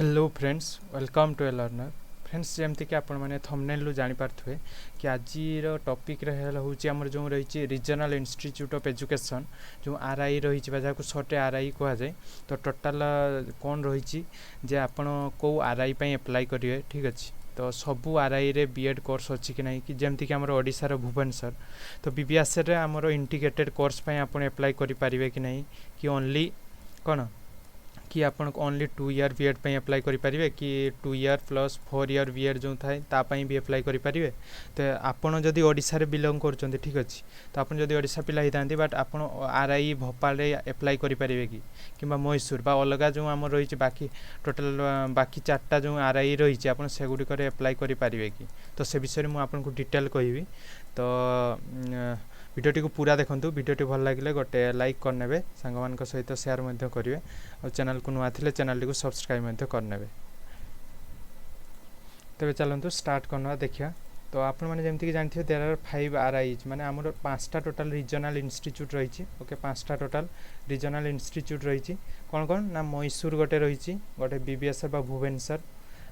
Hello friends welcome to a learner friends जमती कि आपण मैंने थंबनेल रु जानि पारथुए कि आज टॉपिक होची हमर जो रही रीजनल इंस्टीट्यूट ऑफ एजुकेशन जो आरआई रही जहाँ सर्टे आरआई कह जाए तो टोटाल कौन रही जे आपण को आरआई पे अप्लाई करेंगे ठीक अच्छे तो सबू आरआई रे बीएड कोर्स अच्छी कि नहीं कि जमती कि हमर ओडिशार भुवनेश्वर तो बीबीएस रे हमर इंटीग्रेटेड कोर्स पे आपण अप्लाई करि पारिबे कि नहीं कि ओनली कौन कि आपन ओनली 2 ईयर बीएड पे अप्लाई करि पारिबे कि 2 ईयर प्लस 4 ईयर बीएड जो थाए तापाई भी अप्लाई करि पारिबे तो आपन जदि ओडिसा रे बिलोंग करचंती ठीक अछि तो आपन जदि ओडिसा पिला हितांती बट आपन आरआई भोपाल रे अप्लाई करि पारिबे कि किबा मैसूर बा अलगा जो हम रही बाकी टोटल बाकी 4टा जो आरआई रही आपन से गुडी करे अप्लाई करि पारिबे कि तो से विषय में आपन को डिटेल कहिबी तो वीडियो को पूरा देखूँ वीडियो भल लगे गोटे लाइक करने सांग सहित शेयर करेंगे और चैनल को नुआ थे चैनल को सब्सक्राइब करने तेज चलतु स्टार्ट करना देखिए तो आपण मैंने जमीक जानते देर आर 5 आरआईज माने आमर 5टा टोटाल रीजनल इंस्टीट्यूट रही ओके 5टा टोटाल रीजनल इंस्टीट्यूट रही कौन कौन ना मैसूर गोटे रही गोटे बीबीएस बा भुवनेश्वर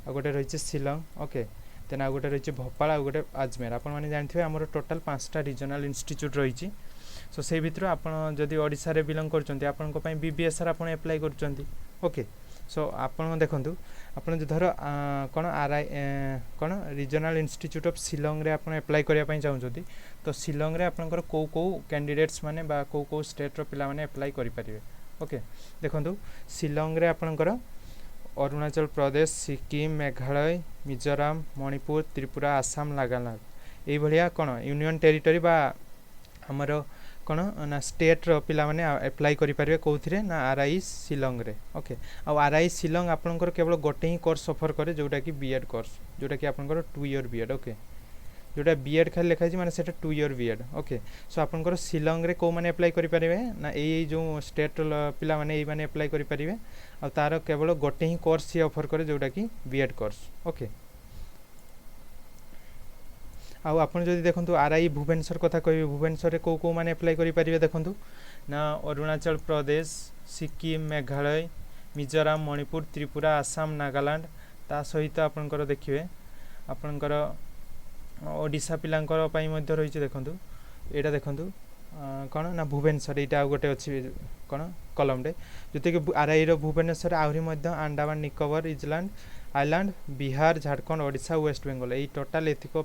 आ गोटे रही शिलंग ओके देन आ गोटे रही भोपाल आ गोटे अजमेर आपण मैंने जानते आमर टोटाल 5टा रीजनल इंस्टीट्यूट रही सो से भितर आपन जदि ओडिसा रे बिलोंग करचंती आपन को पई बीबीएस रे आपन अप्लाई करचंती ओके सो आपन देखंतु आपन धर कोन आरआई कोन रीजनल इंस्टीट्यूट ऑफ शिलोंग रे आपन अप्लाई करिया पई चाहउछंती तो शिलोंग रे आपनकर को कैंडिडेट्स माने बा को स्टेट रो पिला माने अप्लाई करि परिबे ओके देखंतु शिलोंग रे आपनकर अरुणाचल प्रदेश सिक्किम मेघालय मिजोराम मणिपुर त्रिपुरा आसाम नागालैंड ये भलिया कोन यूनियन टेरिटरी बा हमर कोन ना स्टेट रो पिला माने अप्लाई करि परिबे कोथिरे ना आरआई शिलोंग रे ओके आ आरआई शिलोंग आपनकर केवल गोटे ही कोर्स ऑफर करे जोटा कि बीएड कोर्स जोटा कि आपनकर 2 ईयर बीएड ओके जोटा बीएड खाली लिखाई माने सेटा 2 ईयर बीएड ओके सो आपनकर शिलोंग रे को माने अप्लाई करि परिबे ना ए जो स्टेट पिला माने ए माने अप्लाई करि परिबे आ तार केवल गोटे ही कोर्स ही ऑफर करे जोटा कि बीएड कोर्स ओके आउ आपन जदि देखंतु आरआई भुवनेश्वर कथा कहबे भुवनेश्वर रे को माने अप्लाई करि परिबे देखंतु ना अरुणाचल प्रदेश सिक्किम मेघालय मिजोराम मणिपुर त्रिपुरा आसाम नागालैंड ता सहित आपनकर देखिबे आपनकर ओडिशा पिलांकर पई मध्ये रहिছে देखंतु एटा देखंतु कोन ना भुवनेश्वर एटा गोटे अछि कोन कलम रे जते कि आरआई रो भुवनेश्वर आहुरी मध्ये Andaman Nicobar island island Bihar Jharkhand Odisha waste Bengal ए टोटाल एथिको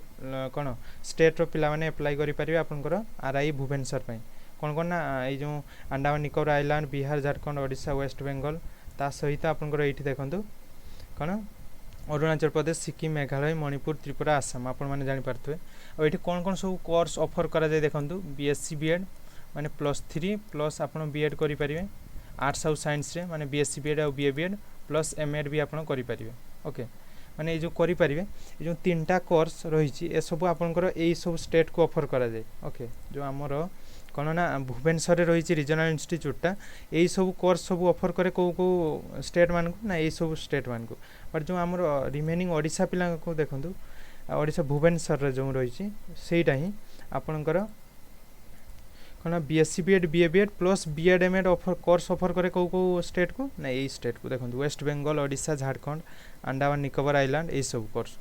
कोन स्टेट रो पिला माने अप्लाई करि परिबे आपनकर आरआई भुवनेश्वर पई कोन कोन ना ए जो अंडमान निकोबर आइलैंड बिहार झारखंड ओडिशा वेस्ट बेंगल ता सहित आपनकर एठी देखंतु कोन अरुणाचल प्रदेश सिक्किम मेघालय मणिपुर त्रिपुरा आसाम आपण माने जानि पारथुए और एठी कोन कोन सब कोर्स ऑफर करा जाय देखंतु B.Sc-B.Ed माने +3 प्लस आपण बीएड करि परिबे आर्ट्स और साइंस रे माने B.Sc-B.Ed और B.Ed प्लस M.Ed भी आपण करि परिबे ओके माने ए जो करि परिबे ए जो 3टा कोर्स रहिछि ए सब आपनकर ए सब स्टेट को ऑफर करा जाय ओके जो हमर कोन ना भुवनेश्वर रे रहिछि रीजनल इंस्टीट्यूटटा ए सब कोर्स सब ऑफर करे को स्टेट मान को ना ए सब स्टेट मान को बट जो हमर रिमेनिंग ओडिसा पिला को देखंतु ओडिसा भुवनेश्वर रे जो रहिछि सेटा ही आपनकर कोन B.Sc-B.Ed B.Ed plus B.Ed-M.Ed offer course offer करे को स्टेट को ना ए स्टेट को देखंतु वेस्ट बेंगल ओडिशा झारखंड अंडमान निकोबर आइलैंड ए सब कोर्स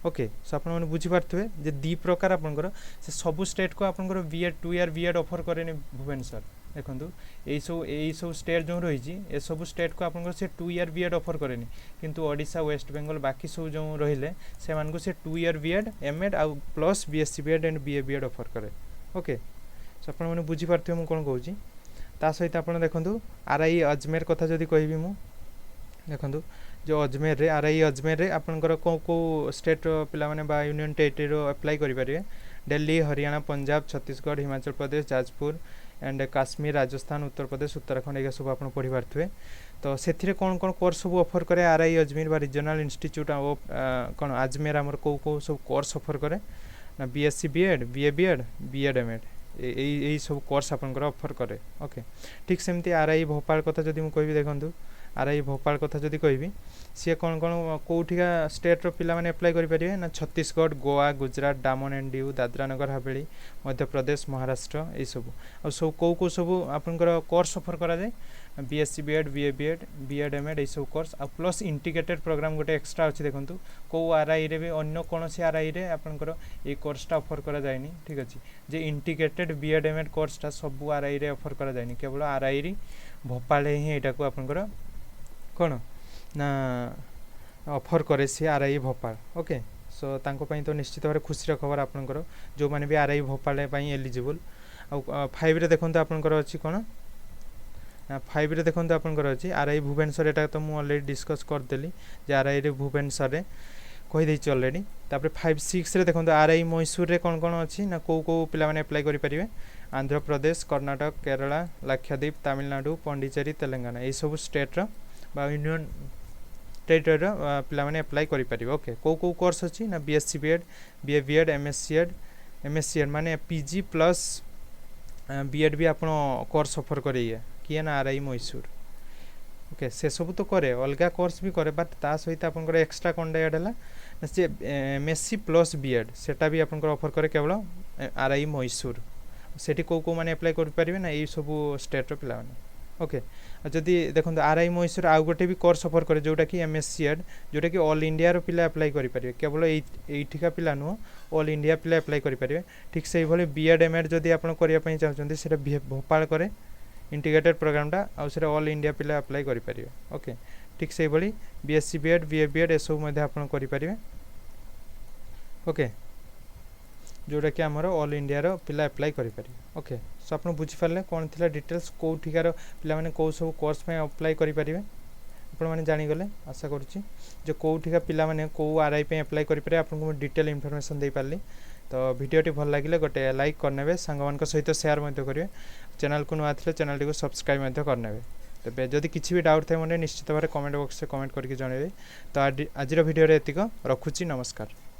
ओके सो आपन माने बुझी पारथुए जे दी प्रकार आपनकर से सब स्टेट को आपनकर बीएड 2 ईयर बीएड ऑफर करेनी भुवनेश्वर देखंतु ए सब स्टेट जो रहिछि ए सब स्टेट को आपनकर से 2 ईयर बीएड ऑफर करेनी किंतु ओडिशा वेस्ट बेंगल बाकी सब जो रहिले से मान को से 2 ईयर बीएड एमएड आ plus B.Sc-B.Ed and B.Ed offer करे ओके सो आपन माने बुझी पारथुए मु कोन कहूची ता सहित आपन देखंतु आरआई अजमेर कथा जदी कहबी मु देखंतु जो अजमेर रे आरआई अजमेर रे आपनकर को स्टेट पिला माने बा यूनियन टेरिटरी रो अप्लाई करि परिबे दिल्ली हरियाणा पंजाब छत्तीसगढ़ हिमाचल प्रदेश जाजपुर एंड काश्मीर राजस्थान उत्तर प्रदेश उत्तराखंड एगा सब आपन पढि पारथुए तो सेथिरे कोन कोर्स सब ऑफर करे आरआई अजमेर बा regional institute of cone Ajmer हमर को सब कोर्स ऑफर करे ना B.Sc-B.Ed B.Ed B.Ed-M.Ed ए सब कोर्स आपनकर ऑफर करे ओके ठीक सेमती आरआई भोपाल कथा जदी मु कहबी देखंतु आरआई भोपाल कथा जदी कहबी सी कौन कौन कौटिका स्टेट रो पिला माने अप्लाई करि परिबे ना छत्तीसगढ़ गोवा गुजरात डामन एंड दीव दादरा नगर हवेली मध्य प्रदेश महाराष्ट्र ए सब आ सब को सब आपनकर कोर्स ऑफर करा जाय B.Sc B.Ed B.Ed-M.Ed ये सब कोर्स आ प्लस इंटीग्रेटेड प्रोग्राम गोटे एक्स्ट्रा अच्छी देखो कौ RI रे भी अन्य कौन RI रे आपनकर ये कोर्सटा ऑफर करा जायनी ठीक अच्छे जे इंटीग्रेटेड B.Ed-M.Ed कोर्सटा सब RI रे ऑफर करा जायनी केवल RI री भोपाल ही एटा को आपनकर कौन ना ऑफर करे सी RI भोपाल ओके सो तांको पई तो निश्चित भाव खुशी खबर आपनकर जो माने भी RI भोपाल पई एलिजिबल आ 5 रे देखो आपनकर अछि कोन 5 रे देखो आपनकर अछि RI भुवनेश्वर एटा तो मु ऑलरेडी डिस्कस कर देली जे RI रे भुवनेश्वर रे कहि दै छी ऑलरेडी तापर 5 6 रे देखो RI मैसूर रे कोन कोन अछि ना को पिला माने अप्लाई करि परिबे आंध्र प्रदेश कर्नाटक केरला लक्षद्वीप तमिलनाडु पांडिचेरी तेलंगाना ए सब स्टेट रो बा यूनियन टेरिटरी रो पिला माने अप्लाई करि परिबे ओके को कोर्स अछि ना B.Sc B.Ed B.Ed M.Sc माने PG प्लस B.Ed भी आपण कोर्स ऑफर करिए किए ना RI मैसूर ओके से सब तो करे अलगा कोर्स भी करे बट ता सहित आपनकर एक्स्ट्रा कोन ऐड हला से MSc प्लस B.Ed सेटा भी आपनकर ऑफर करे केवल RI मैसूर सेठी को माने अप्लाई कर परिबे ना ए सब स्टेट रो पिला माने ओके जदि देखो RI मैसूर आ गोटे भी कोर्स ऑफर करे जोटा कि MSc Ed जोटा कि ऑल इंडिया रो पिला अप्लाई करि परिबे केवल एठिका पिला नो ऑल इंडिया पिला अप्लाई करि परिबे ठीक सेही भले B.Ed-M.Ed जदि आपन करिया पई चाहछन्ती सेटा भोपाल करे इंटीग्रेटेड प्रोग्रामटा आ सेटा ऑल इंडिया पिला अप्लाई करि परिबे ओके ठीक सेही भली B.Sc B.Ed B.Ed एसो मध्ये आपन करि परिबे ओके जोटा कि हमर ऑल इंडिया रो पिला अप्लाई करि परिबे ओके सो आपन बुझि परले कोन थिला डिटेल्स को ठिकार पिला माने को सब कोर्स में अप्लाई करि परिबे आपन माने जानि गले आशा करूची जे को ठिका पिला माने को RI पे अप्लाई करि परिबे आपन को डिटेल इंफॉर्मेशन दे पारली तो वीडियोटी भल लागिले गोटे लाइक करनेबे संगमान को सहित शेयर मध्ये करिवे चैनल को नुआ थिले चैनल को सब्सक्राइब मध्ये करनेबे तबे जदि किछि भी डाउट थाय मने निश्चित भाबरे कमेंट बॉक्स से कमेंट करके जणेबे तो आज वीडियो रे एतिको रखुची नमस्कार।